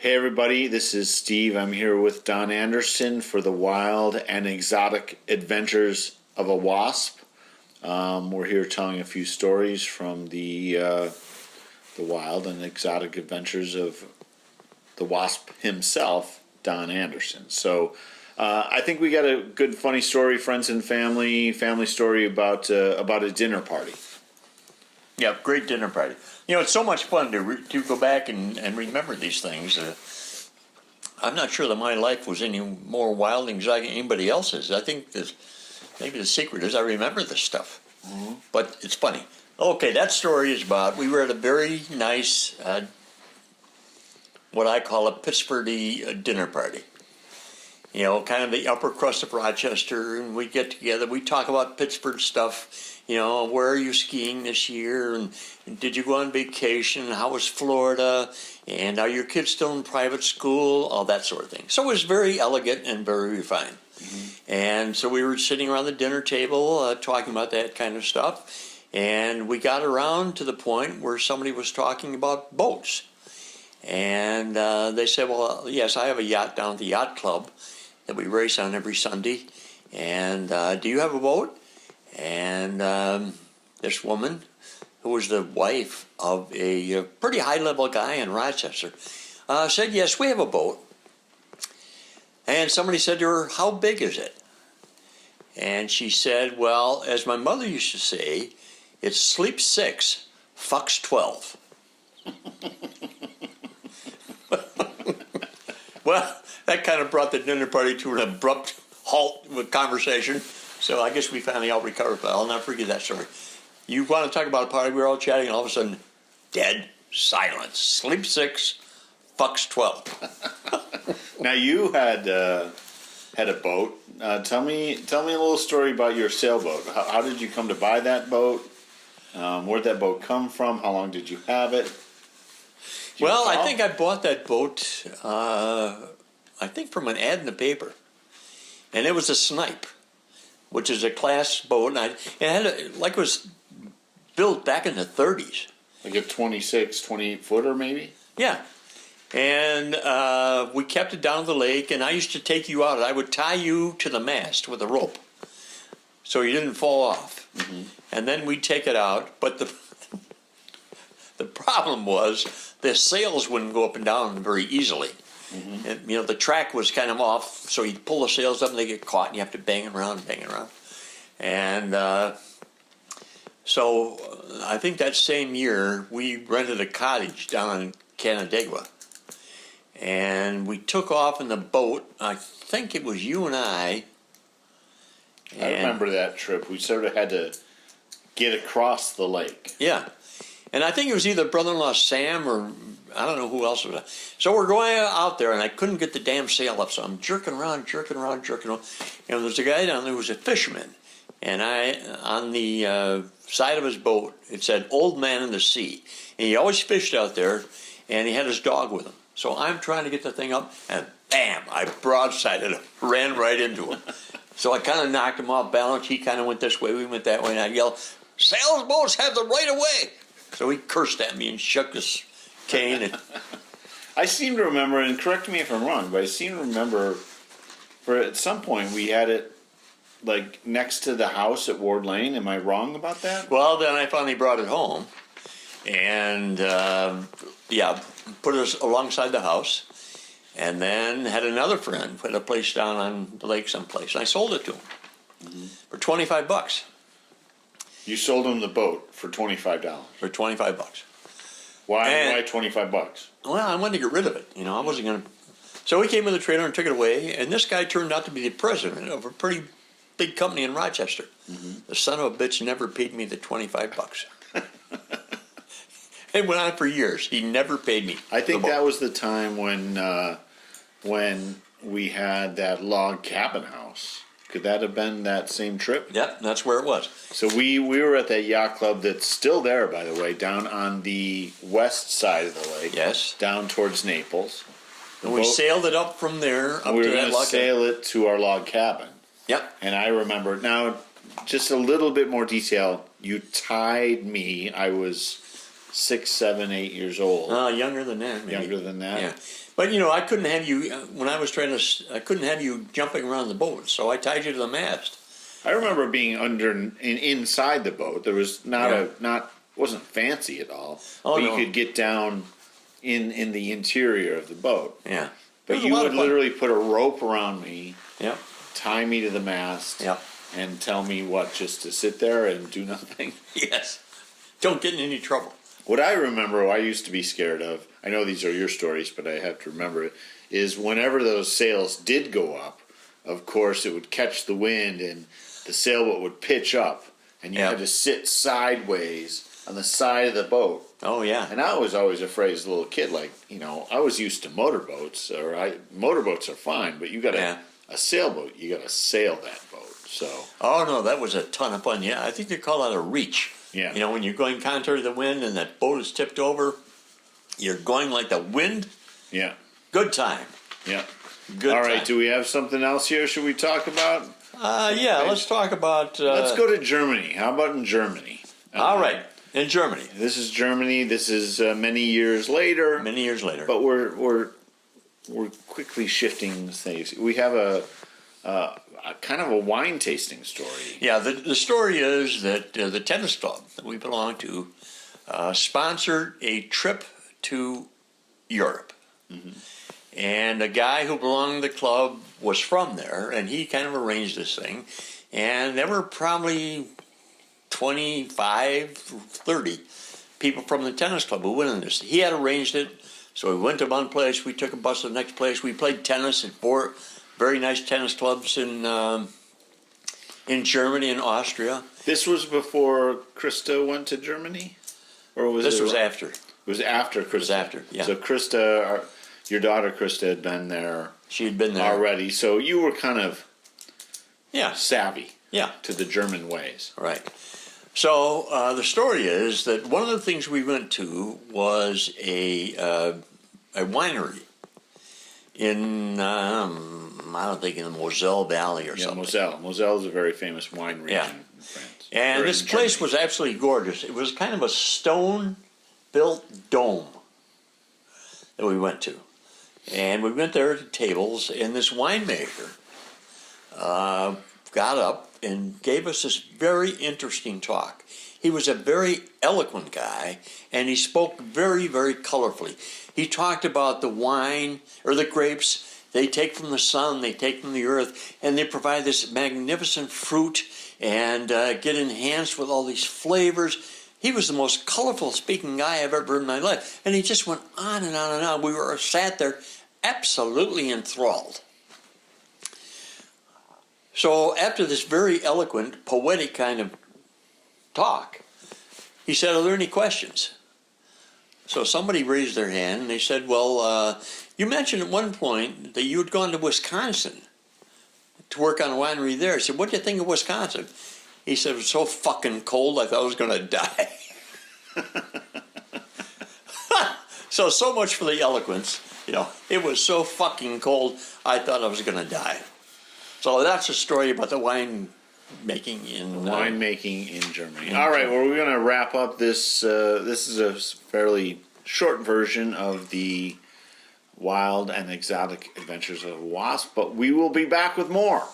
Hey everybody, this is Steve. I'm here with Don Anderson for the Wild and Exotic Adventures of a WASP. We're here telling a few stories from the wild and exotic adventures of the WASP himself, Don Anderson. So I think we got a good, funny story, friends and family story about a dinner party. Yeah, great dinner party. You know, it's so much fun to go back and remember these things. I'm not sure that my life was any more wild and exotic than anybody else's. I think maybe the secret is I remember this stuff. Mm-hmm. But it's funny. Okay, that story is about, we were at a very nice, what I call a Pittsburgh dinner party. You know, kind of the upper crust of Rochester, and we get together, we talk about Pittsburgh stuff. You know, where are you skiing this year? And did you go on vacation? How was Florida? And are your kids still in private school? All that sort of thing. So it was very elegant and very refined. Mm-hmm. And so we were sitting around the dinner table talking about that kind of stuff. And we got around to the point where somebody was talking about boats. And they said, well, yes, I have a yacht down at the yacht club that we race on every Sunday. And do you have a boat? And this woman, who was the wife of a pretty high-level guy in Rochester, said, yes, we have a boat. And somebody said to her, how big is it? And she said, well, as my mother used to say, it sleeps 6, fucks 12. Well, that kind of brought the dinner party to an abrupt halt with conversation. So I guess we finally all recovered, but I'll never forget that story. You want to talk about a party, we were all chatting, and all of a sudden, dead silence. Sleep 6, fucks 12. Now you had a boat. Tell me a little story about your sailboat. How did you come to buy that boat? Where'd that boat come from? How long did you have it? Well, I think I bought that boat, I think from an ad in the paper. And it was a Snipe, which is a class boat. And it was built back in the 30s. Like a 26, 28 footer maybe? Yeah. And we kept it down the lake, and I used to take you out. I would tie you to the mast with a rope so you didn't fall off. Mm-hmm. And then we'd take it out. But the problem was the sails wouldn't go up and down very easily. Mm-hmm. And, you know, the track was kind of off, so you'd pull the sails up and they get caught, and you have to bang it around. And so I think that same year we rented a cottage down in Canandaigua. And we took off in the boat. I think it was you and I. I remember that trip. We sort of had to get across the lake. Yeah. And I think it was either brother-in-law Sam or I don't know who else was. So we're going out there, and I couldn't get the damn sail up, so I'm jerking around. And there's a guy down there who was a fisherman. And on the side of his boat, it said, Old Man in the Sea. And he always fished out there, and he had his dog with him. So I'm trying to get the thing up, and bam, I broadsided him, ran right into him. So I kind of knocked him off balance. He kind of went this way, we went that way, and I yelled, sailboats have the right of way. So he cursed at me and shook his cane. And I seem to remember, and correct me if I'm wrong, but I seem to remember at some point we had it like next to the house at Ward Lane. Am I wrong about that? Well, then I finally brought it home and, put it alongside the house. And then had another friend put a place down on the lake someplace. And I sold it to him for $25. You sold him the boat for $25. For $25. Why $25? Well, I wanted to get rid of it. You know, I wasn't going to. So he came with a trailer and took it away. And this guy turned out to be the president of a pretty big company in Rochester. Mm-hmm. The son of a bitch never paid me the $25. It went on for years. He never paid me. I think that was the time when we had that log cabin house. Could that have been that same trip? Yep, that's where it was. So we were at that yacht club that's still there, by the way, down on the west side of the lake. Yes. Down towards Naples. And we sailed it up from there up we to were going to sail it to our log cabin. Yep. And I remember, now, just a little bit more detail. You tied me. I was 6, 7, 8 years old. Younger than that, maybe. Younger than that? Yeah. But, I couldn't have you, when I was I couldn't have you jumping around the boat, so I tied you to the mast. I remember being inside the boat. There was wasn't fancy at all. Oh, but no. you could get down in the interior of the boat. Yeah. But you would literally put a rope around me, Yeah. tie me to the mast, Yeah. and tell me just to sit there and do nothing. Yes. Don't get in any trouble. What I remember, I used to be scared of, I know these are your stories, but I have to remember it, is whenever those sails did go up, of course, it would catch the wind and the sailboat would pitch up, and you had to sit sideways on the side of the boat. Oh, yeah. And I was always afraid as a little kid, I was used to motorboats, motorboats are fine, but you got a sailboat, you got to sail that boat, so. Oh, no, that was a ton of fun. Yeah, I think they call that a reach. Yeah. When you're going contrary to the wind and that boat is tipped over, you're going like the wind. Yeah. Good time. Yeah. Good All right, time. do we have something else here should we talk about? Yeah, let's talk about... Let's go to Germany. How about in Germany? All right, in Germany. This is Germany. This is many years later. Many years later. But we're quickly shifting things. We have a kind of a wine tasting story. Yeah, the story is that the tennis club that we belong to sponsored a trip to Europe. Mm-hmm. And a guy who belonged to the club was from there, and he kind of arranged this thing. And there were probably 25, 30 people from the tennis club who went on this. He had arranged it, so we went to one place, we took a bus to the next place, we played tennis at 4 very nice tennis clubs in Germany and Austria. This was before Krista went to Germany? Or was This was after. It was after Krista. It was after, yeah. So Krista, your daughter Krista had been there. She had been there already, so you were kind of savvy Yeah. to the German ways. Right. So the story is that one of the things we went to was a winery in I don't think in the Moselle Valley or something. Moselle. Moselle is a very famous wine region in France. And this place was absolutely gorgeous. It was kind of a stone-built dome that we went to. And we went there to tables, and this winemaker got up and gave us this very interesting talk. He was a very eloquent guy, and he spoke very, very colorfully. He talked about the wine, or the grapes, they take from the sun, they take from the earth, and they provide this magnificent fruit and get enhanced with all these flavors. He was the most colorful speaking guy I've ever heard in my life. And he just went on and on and on. We were sat there absolutely enthralled. So after this very eloquent, poetic kind of talk, he said, "Are there any questions?" So somebody raised their hand and they said, "Well, you mentioned at one point that you had gone to Wisconsin to work on a winery there." I said, "What do you think of Wisconsin?" He said, "It was so fucking cold I thought I was going to die." So much for the eloquence. It was so fucking cold I thought I was going to die. So that's a story about the wine making in Germany. All right, well, we're going to wrap up this. This is a fairly short version of the wild and exotic adventures of WASP, but we will be back with more.